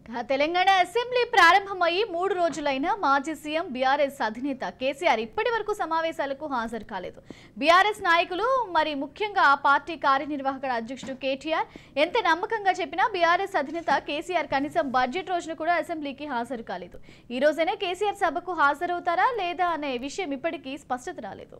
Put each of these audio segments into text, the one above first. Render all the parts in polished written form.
Telangana assembly ప్రారంభమయ్యి 3 రోజులైన మాజీ CM BRS అధినేత కేసీఆర్ ఇప్పటివరకు సమావేశాలకు హాజరు కాలేదు. బీఆర్ఎస్ నాయకులు మరి ముఖ్యంగా ఆ పార్టీ కార్యనిర్వాహక అధ్యక్షుడు కేటీఆర్ ఎంత నమ్మకంగా చెప్పినా బీఆర్ఎస్ అధినేత కేసీఆర్ కనీసం బడ్జెట్ రోజున కూడా అసెంబ్లీకి హాజరు కాలేదు. ఈ రోజైనా కేసీఆర్ సభకు హాజరవుతారా లేదా అనే విషయం ఇప్పటికీ స్పష్టత రాలేదు.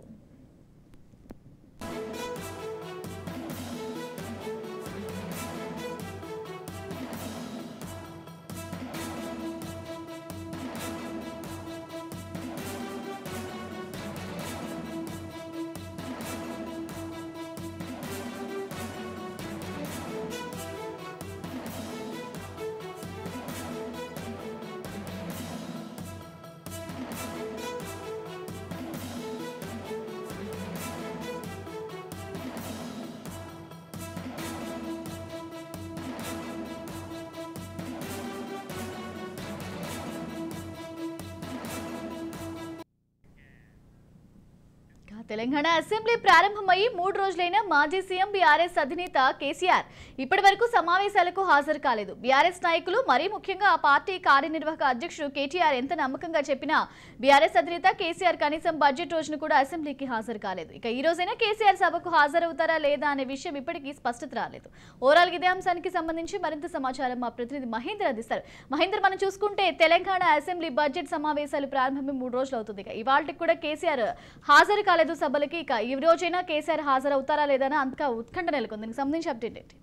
తెలంగాణ అసెంబ్లీ ప్రారంభమయ్యి 3 రోజులైన మాజీ సీఎం బీఆర్ఎస్ అధినేత కేసీఆర్ ఇప్పటివరకు సమావేశాలకు హాజరు కాలేదు. బీఆర్ఎస్ నాయకులు మరీ ముఖ్యంగా ఆ పార్టీ కార్యనిర్వాహక అధ్యక్షుడు కేటీఆర్ ఎంత నమ్మకంగా చెప్పినా బీఆర్ఎస్ అధినేత కేసీఆర్ కనీసం బడ్జెట్ రోజున కూడా అసెంబ్లీకి హాజరు కాలేదు. ఇక ఈ రోజైనా కేసీఆర్ సభకు హాజరవుతారా లేదా అనే విషయం ఇప్పటికీ స్పష్టత రాలేదు. ఓవరాల్ ఇదే అంశానికి సంబంధించి మరింత సమాచారం మా ప్రతినిధి మహేందర్ అందిస్తారు. మహేందర్, మనం చూసుకుంటే తెలంగాణ అసెంబ్లీ బడ్జెట్ సమావేశాలు ప్రారంభమై 3 రోజులు అవుతుంది. ఇవాళకి కూడా కేసీఆర్ హాజరు కాలేదు సభలకి. ఇక ఈ రోజైనా కేసీఆర్ హాజరవుతారా లేదా అంతగా ఉత్కంఠ నెలకొంది. దీనికి సంబంధించి అప్డేట్ ఏంటి?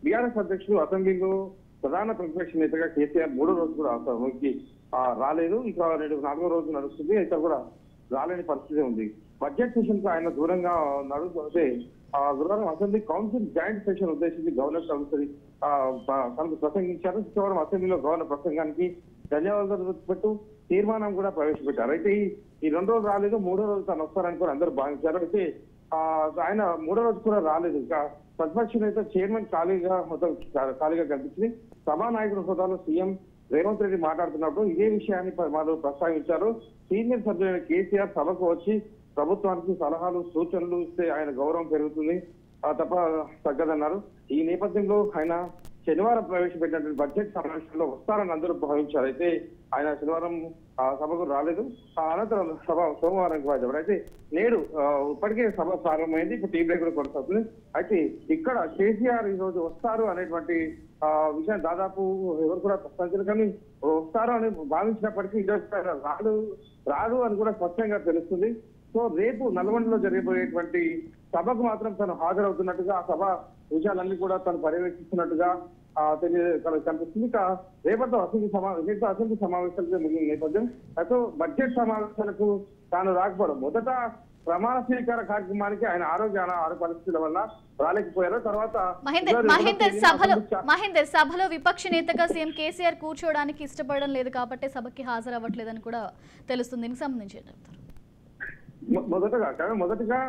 బీఆర్ఎస్ అధ్యక్షుడు అసెంబ్లీలో ప్రధాన ప్రతిపక్ష నేతగా కేసీఆర్ 3వ రోజు కూడా సభకి రాలేదు. ఇక 4వ రోజు నడుస్తుంది. అయితే కూడా రాలేని పరిస్థితి ఉంది. బడ్జెట్ సెషన్ కు ఆయన దూరంగా నడుస్తుంటే గురువారం అసెంబ్లీ కౌన్సిల్ జాయింట్ సెషన్ ఉద్దేశించి గవర్నర్ కౌన్సిల్ తనకు ప్రసంగించారు. శుక్రవారం అసెంబ్లీలో గవర్నర్ ప్రసంగానికి ధన్యవాదాలు పెట్టు తీర్మానం కూడా ప్రవేశపెట్టారు. అయితే ఈ 2 రోజులు రాలేదు, 3వ రోజు తను వస్తారని కూడా అందరూ భావించారు. అయితే ఆయన 3వ రోజు కూడా రాలేదు. ఇంకా ప్రతిపక్ష నేత చైర్మన్ ఖాళీగా కనిపించింది. సభానాయకుల హోదాలో సీఎం రేవంత్ రెడ్డి మాట్లాడుతున్నప్పుడు ఇదే విషయాన్ని ప్రస్తావించారు. సీనియర్ సభ్యులైన కేసీఆర్ సభకు వచ్చి ప్రభుత్వానికి సలహాలు సూచనలు ఇస్తే ఆయన గౌరవం పెరుగుతుంది తప్ప తగ్గదన్నారు. ఈ నేపథ్యంలో ఆయన శనివారం ప్రవేశపెట్టినటువంటి బడ్జెట్ సమావేశంలో వస్తారని అందరూ భావించారు. అయితే ఆయన శనివారం సభకు రాలేదు. అనంతరం సభ సోమవారానికి వాయిదా. అయితే నేడు ఇప్పటికే సభ ప్రారంభమైంది. ఇప్పుడు టీ బ్రేక్ కూడా కొనసాగుతుంది. అయితే ఇక్కడ కేసీఆర్ ఈ రోజు వస్తారు అనేటువంటి విషయం దాదాపు ఎవరు కూడా ప్రశ్నించారు. కానీ వస్తారు అని భావించినప్పటికీ ఈరోజు రాదు అని కూడా స్పష్టంగా తెలుస్తుంది. సో రేపు నల్గొండలో జరిగిపోయేటువంటి సభకు మాత్రం తను హాజరవుతున్నట్టుగా, ఆ సభ విషయాలన్నీ కూడా తను పర్యవేక్షిస్తున్నట్టుగా కనిపిస్తుంది. ఇక రేపటితో అసెంబ్లీ సమావేశాలకు మిగిలిన నేపథ్యం. అయితే బడ్జెట్ సమావేశాలకు తాను రాకపోవడం, మొదట ప్రమాణ స్వీకార కార్యక్రమానికి ఆయన ఆరోగ్య పరిస్థితుల వల్ల రాలేకపోయారు. తర్వాత మహేందర్ సభలో విపక్ష నేతగా సీఎం కేసీఆర్ కూర్చోవడానికి ఇష్టపడడం లేదు కాబట్టి సభకి హాజరవ్వట్లేదని కూడా తెలుస్తుంది. దీనికి సంబంధించి మొదటగా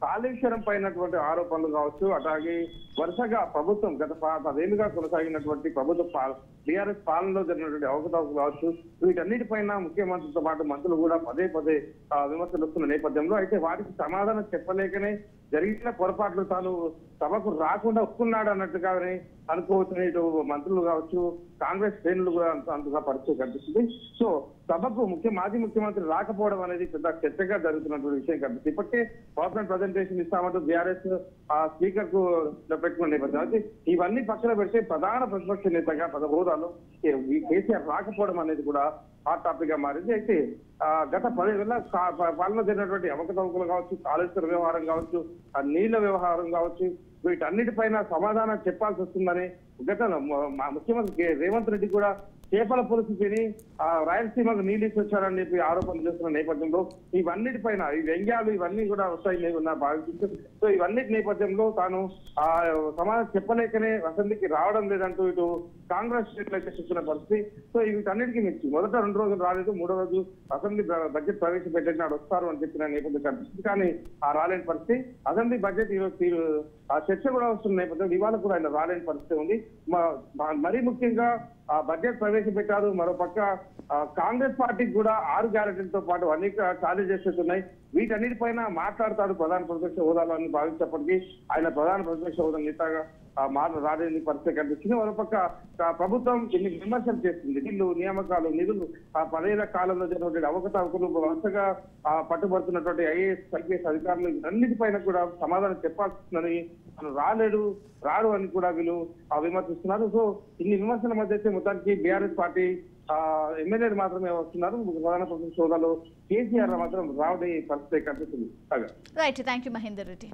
కాళేశ్వరం పైనటువంటి ఆరోపణలు కావచ్చు, అట్లాగే వరుసగా ప్రభుత్వం గత 10 ఏళ్లుగా కొనసాగినటువంటి ప్రభుత్వ టీఆర్ఎస్ పాలనలో జరిగినటువంటి అవకతవకలు కావచ్చు, వీటన్నిటిపైన ముఖ్యమంత్రితో పాటు మంత్రులు కూడా పదే విమర్శలు వస్తున్న నేపథ్యంలో అయితే వాటికి సమాధానం చెప్పలేకనే జరిగిన పొరపాట్లు తాను సభకు రాకుండా వస్తున్నాడు అన్నట్టుగానే అనుకోవచ్చు. ఇటు మంత్రులు కావచ్చు, కాంగ్రెస్ శ్రేణులు కూడా అంతగా పరిస్థితి కనిపిస్తుంది. సో సభకు మాజీ ముఖ్యమంత్రి రాకపోవడం అనేది పెద్ద చర్చగా జరుగుతున్నటువంటి విషయం కనిపిస్తుంది. ఇప్పటికే పవర్ ప్రజెంటేషన్ ఇస్తామంటూ బీఆర్ఎస్ స్పీకర్ కు పెట్టుకున్న నేపథ్యం. అయితే ఇవన్నీ పక్కన పెడితే ప్రధాన ప్రతిపక్ష నేతగా హోదాలో కేసీఆర్ రాకపోవడం అనేది కూడా హాట్ టాపిక్ గా మారింది. అయితే గత 10 ఏళ్ల పాలన జరిగినటువంటి అవకతవకలు కావచ్చు, కాళేశ్వర వ్యవహారం కావచ్చు, నీళ్ల వ్యవహారం కావచ్చు, వీటన్నిటిపైన సమాధానం చెప్పాల్సి వస్తుందని గతంలో ముఖ్యమంత్రి రేవంత్ రెడ్డి కూడా చేపల పులుసు తిని రాయలసీమకు నీళ్ళు ఇచ్చొచ్చారని చెప్పి ఆరోపణలు చేస్తున్న నేపథ్యంలో ఇవన్నిటిపైన ఈ వ్యంగ్యాలు ఇవన్నీ కూడా వస్తాయి భావించారు. సో ఇవన్నిటి నేపథ్యంలో తాను సమాధానం చెప్పలేకనే అసెంబ్లీకి రావడం లేదంటూ ఇటు కాంగ్రెస్ చూస్తున్న పరిస్థితి. సో వీటన్నిటికీ మించి మొదట 2 రోజులు రాలేదు, 3వ రోజు అసెంబ్లీ బడ్జెట్ ప్రవేశపెట్టిన నాడు వస్తారు అని చెప్పిన నేపథ్యం కనిపిస్తుంది. కానీ రాలేని పరిస్థితి. అసెంబ్లీ బడ్జెట్ ఈరోజు చర్చ కూడా వస్తున్న నేపథ్యం ఇవాళ కూడా ఆయన రాలేని పరిస్థితి ఉంది. మరీ ముఖ్యంగా బడ్జెట్ ప్రవేశపెట్టారు. మరోపక్క కాంగ్రెస్ పార్టీకి కూడా 6 గ్యారెంటీలతో పాటు అనేక ఛాలెంజెస్ ఉన్నాయి. వీటన్నిటిపైన మాట్లాడతాడు ప్రధాన ప్రతిపక్ష హోదాలో అని భావించినప్పటికీ ఆయన ప్రధాన ప్రతిపక్ష హోదా నేతగా రాలేని పరిస్థితి కనిపిస్తుంది. మరోపక్క ప్రభుత్వం ఎన్ని విమర్శలు చేస్తుంది, నిధులు నియామకాలు నిధులు 10 ఏళ్ల కాలంలో జరిగినటువంటి అవకతవకలు వరుసగా పట్టుబడుతున్నటువంటి ఐఏఎస్ అధికారులు అన్నిటిపైన కూడా సమాధానం చెప్పాల్సిందని రాడు అని కూడా వీళ్ళు విమర్శిస్తున్నారు. సో ఇన్ని విమర్శల మధ్య అయితే మొత్తానికి బీఆర్ఎస్ పార్టీ ఎమ్మెల్యేలు మాత్రమే వస్తున్నారు. ప్రధాన ప్రతిపక్ష హోదాలో కేసీఆర్ మాత్రం రావడే పరిస్థితి కనిపిస్తుంది. Right, thank you Mahender Reddy.